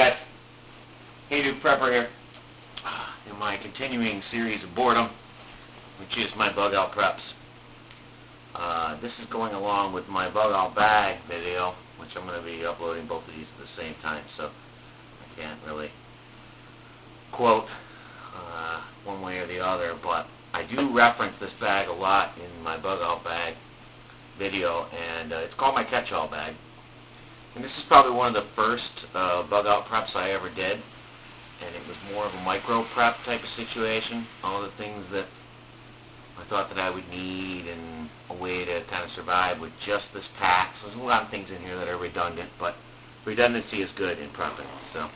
guys, Hey Dude Prepper here. In my continuing series of boredom, which is my bug out preps. This is going along with my bug out bag video, which I'm going to be uploading both of these at the same time, so I can't really quote one way or the other, but I do reference this bag a lot in my bug out bag video, and it's called my Catchall bag. And this is probably one of the first bug out preps I ever did, and it was more of a micro prep type of situation. All the things that I thought that I would need and a way to kind of survive with just this pack. So there's a lot of things in here that are redundant, but redundancy is good in prepping. So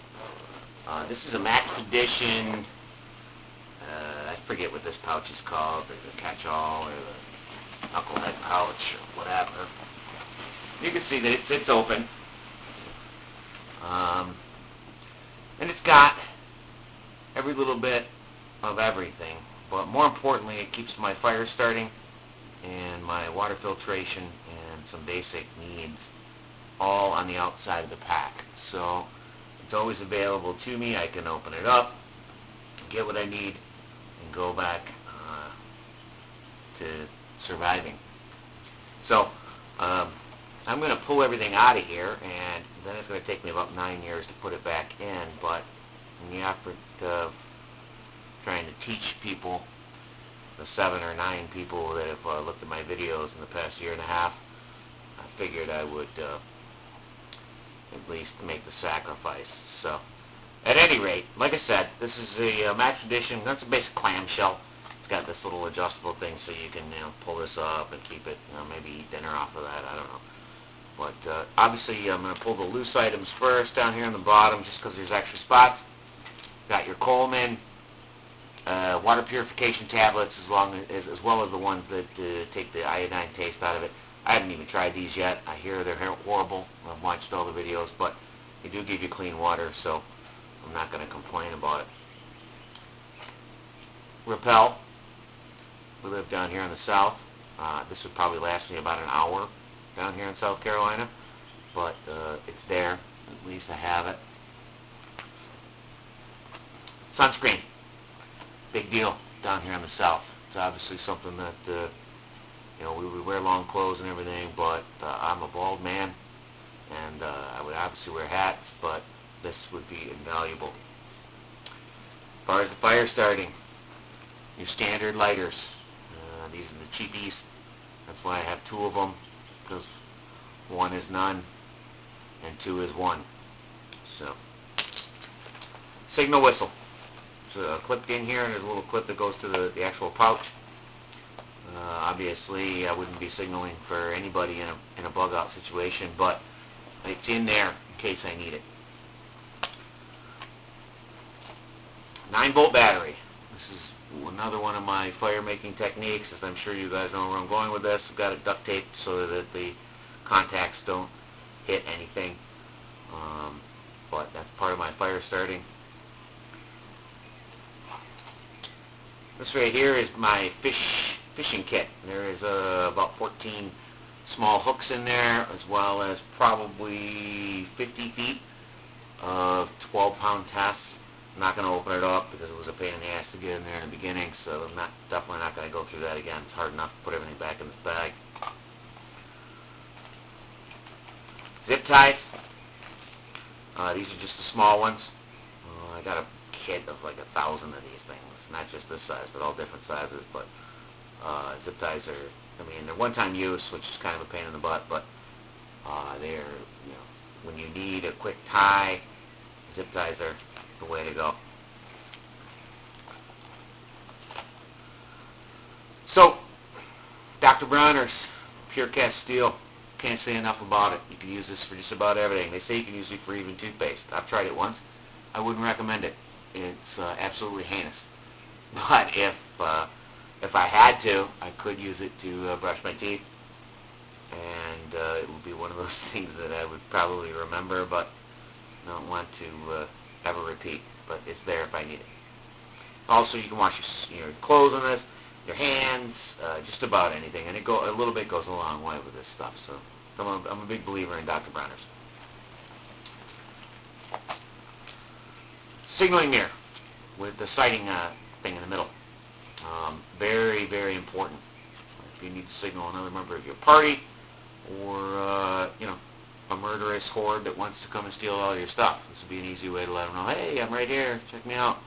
this is a max edition. I forget what this pouch is called, the Catchall or the knucklehead pouch or whatever. You can see that it's open. And it's got every little bit of everything, but more importantly it keeps my fire starting and my water filtration and some basic needs all on the outside of the pack. So it's always available to me. I can open it up, get what I need, and go back to surviving. So I'm going to pull everything out of here, and then it's going to take me about 9 years to put it back in, but in the effort of trying to teach people, the 7 or 9 people that have looked at my videos in the past year and a half, I figured I would at least make the sacrifice. So, at any rate, like I said, this is a max edition. That's a basic clamshell. It's got this little adjustable thing so you can pull this up and keep it, maybe eat dinner off of that, I don't know. But obviously I'm going to pull the loose items first down here on the bottom just because there's extra spots. Got your Coleman water purification tablets as well as the ones that take the iodine taste out of it. I haven't even tried these yet. I hear they're horrible. I've watched all the videos, but they do give you clean water, so I'm not going to complain about it. Repel. We live down here in the south. This would probably last me about an hour down here in South Carolina, but it's there. At least I have it. Sunscreen. Big deal down here in the south. It's obviously something that we would wear long clothes and everything, but I'm a bald man, and I would obviously wear hats, but this would be invaluable. As far as the fire starting, your standard lighters. These are the cheapies. That's why I have 2 of them, because 1 is none and 2 is 1. So, signal whistle. It's clipped in here, and there's a little clip that goes to the actual pouch. Obviously, I wouldn't be signaling for anybody in a bug out situation, but it's in there in case I need it. 9-volt battery. This is another one of my fire making techniques, as I'm sure you guys know where I'm going with this. I've got it duct taped so that the contacts don't hit anything, but that's part of my fire starting. This right here is my fishing kit. There is about 14 small hooks in there, as well as probably 50 feet of 12-pound tests. I'm not going to open it up because it was a pain in the ass to get in there in the beginning, so I'm definitely not going to go through that again. It's hard enough to put everything back in this bag. Zip ties. These are just the small ones. I got a kit of like 1,000 of these things. Not just this size, but all different sizes. But zip ties are, they're one-time use, which is kind of a pain in the butt, but they're, when you need a quick tie, zip ties are the way to go. So, Dr. Bronner's Pure Cast Steel. Can't say enough about it. You can use this for just about everything. They say you can use it for even toothpaste. I've tried it once. I wouldn't recommend it. It's absolutely heinous. But if I had to, I could use it to brush my teeth, and it would be one of those things that I would probably remember, but don't want to ever repeat. But it's there if I need it. Also, you can wash your clothes on this, your hands, just about anything, and a little bit goes a long way with this stuff. So I'm a big believer in Dr. Bronner's. Signaling mirror with the sighting thing in the middle. Very, very important. If you need to signal another member of your party, or a murderous horde that wants to come and steal all your stuff, this would be an easy way to let them know, hey, I'm right here, check me out.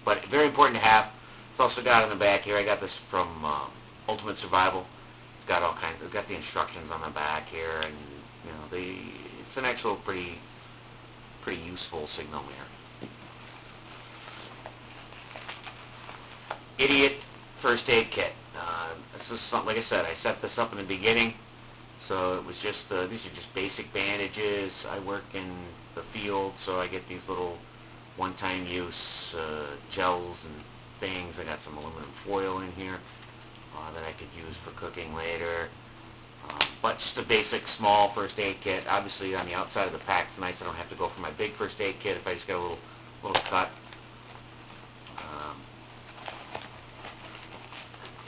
But very important to have. It's also got in the back here, I got this from Ultimate Survival. It's got all kinds. It's got the instructions on the back here, and it's an actual pretty useful signal mirror. Idiot first aid kit. This is something, like I said, I set this up in the beginning, so it was just these are just basic bandages. I work in the field, so I get these little one-time use gels and things. I got some aluminum foil in here that I could use for cooking later. But just a basic small first aid kit. Obviously on the outside of the pack, it's nice I don't have to go for my big first aid kit if I just get a little cut.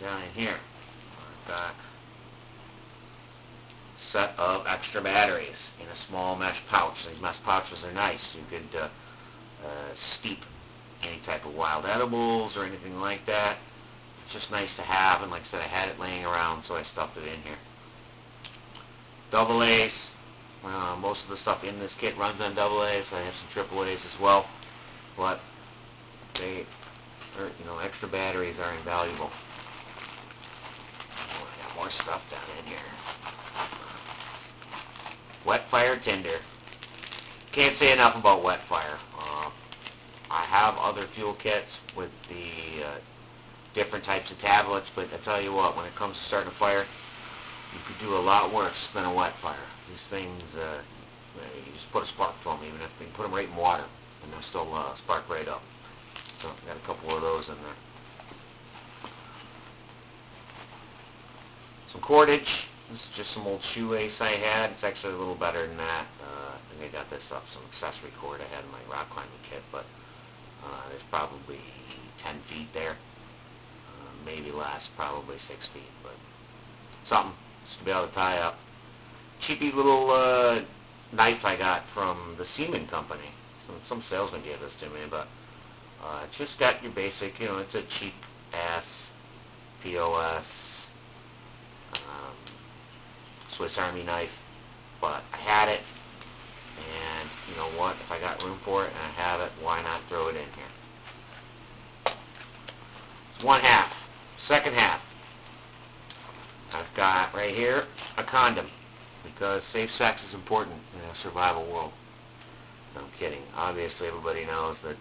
Down in here, I've got a set of extra batteries in a small mesh pouch. These mesh pouches are nice. You could steep any type of wild edibles or anything like that. It's just nice to have, and like I said, I had it laying around, so I stuffed it in here. Double A's. Most of the stuff in this kit runs on double A's. I have some triple A's as well, but they are, extra batteries are invaluable. I got more stuff down in here. Wet fire tinder. Can't say enough about wet fire. I have other fuel kits with the different types of tablets, but I tell you what, when it comes to starting a fire, you could do a lot worse than a wet fire. These things, you just put a spark to them, even if you can put them right in water, and they'll still spark right up. So I got a couple of those in there. Some cordage. This is just some old shoelace I had. It's actually a little better than that. I think I got this off some accessory cord I had in my rock climbing kit, but there's probably 10 feet there. Maybe less, probably 6 feet, but something just to be able to tie up. Cheapy little knife I got from the Seaman Company. Some salesman gave this to me, but it's just got your basic, it's a cheap ass POS Swiss Army knife, but I had it, and you know what, if I got room for it and I have it, why not throw it in here? It's one half. Second half, I've got right here a condom, because safe sex is important in a survival world. No, I'm kidding. Obviously everybody knows that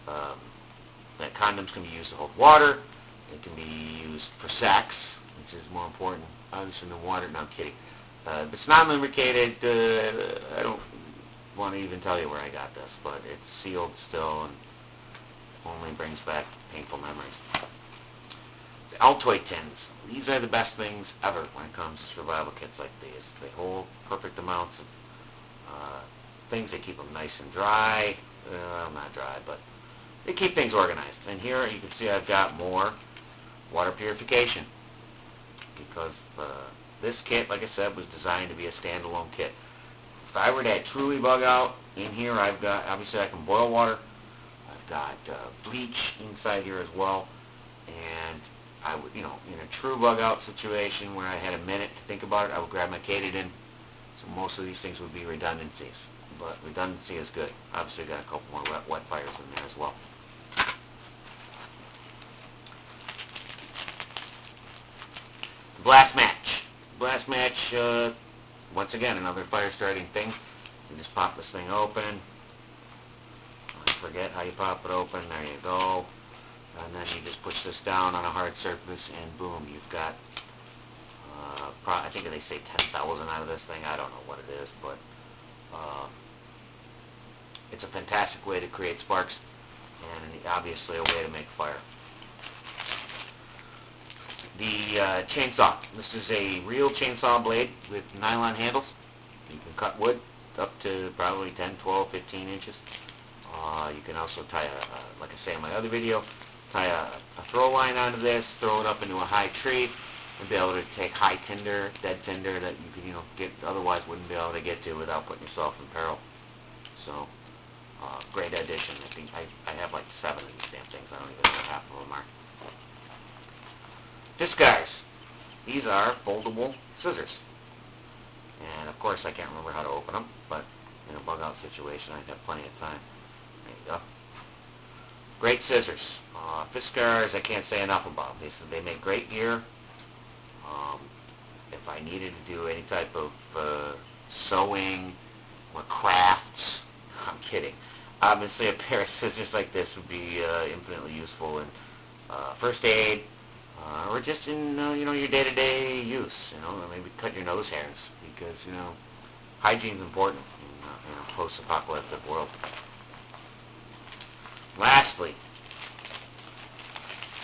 that condoms can be used to hold water. It can be used for sex, which is more important, obviously, than water. No, I'm kidding. If it's non-lubricated, I don't want to even tell you where I got this, but it's sealed still and only brings back painful memories. The Altoid tins. These are the best things ever when it comes to survival kits like these. They hold perfect amounts of things. They keep them nice and dry. Well, not dry, but they keep things organized. And here you can see I've got more water purification, because this kit, like I said, was designed to be a standalone kit. If I were to truly bug out in here, I've got, obviously I can boil water. I've got bleach inside here as well, and I would, in a true bug out situation where I had a minute to think about it, I would grab my Katydyn. So most of these things would be redundancies, but redundancy is good. Obviously, got a couple more wet fires in there as well. Blast match. Blast match. Once again, another fire starting thing. You just pop this thing open. I forget how you pop it open. There you go. And then you just push this down on a hard surface, and boom, you've got, I think they say 10,000 out of this thing. I don't know what it is, but it's a fantastic way to create sparks, and obviously a way to make fire. The chainsaw. This is a real chainsaw blade with nylon handles. You can cut wood up to probably 10, 12, 15 inches. You can also tie, like I say in my other video, tie a throw line onto this, throw it up into a high tree, and be able to take high tinder, dead tinder that you could, get otherwise wouldn't be able to get to without putting yourself in peril. So, great addition. I think I have like 7 of these damn things. I don't even know what half of them are. Discars. These are foldable scissors. And of course I can't remember how to open them, but in a bug-out situation I'd have plenty of time. There you go. Great scissors. Discars I can't say enough about. They make great gear. If I needed to do any type of sewing or crafts, I'm kidding. Obviously a pair of scissors like this would be infinitely useful in first aid, or just in your day-to-day use. Maybe cut your nose hairs, because hygiene's important in a post-apocalyptic world. Lastly,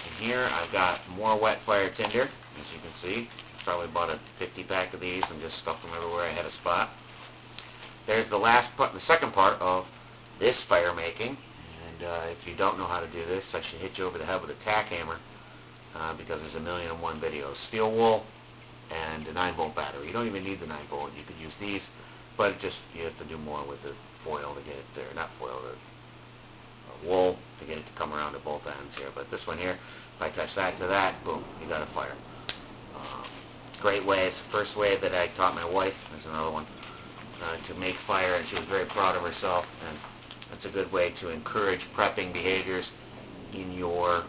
in here I've got more wet fire tinder, as you can see. Probably bought a 50-pack of these and just stuffed them everywhere I had a spot. There's the last part, the second part of this fire making, and if you don't know how to do this, I should hit you over the head with a tack hammer, because there's 1,000,001 videos. Steel wool and a 9-volt battery. You don't even need the 9-volt. You could use these, but you have to do more with the foil to get it there. Not foil, the wool to get it to come around to both ends here. But this one here, if I touch that to that, boom, you got a fire. Great way. It's the first way that I taught my wife. There's another one. To make fire, and she was very proud of herself, and that's a good way to encourage prepping behaviors in your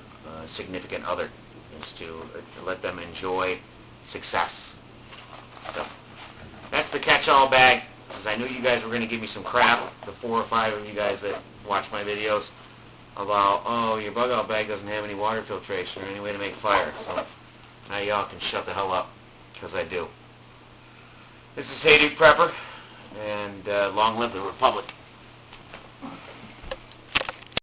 significant other, is to let them enjoy success. So that's the catch-all bag, because I knew you guys were going to give me some crap, the 4 or 5 of you guys that watch my videos, about, oh, your bug-out bag doesn't have any water filtration or any way to make fire. So now y'all can shut the hell up, because I do. This is Hey Dude Prepper, and long live the Republic.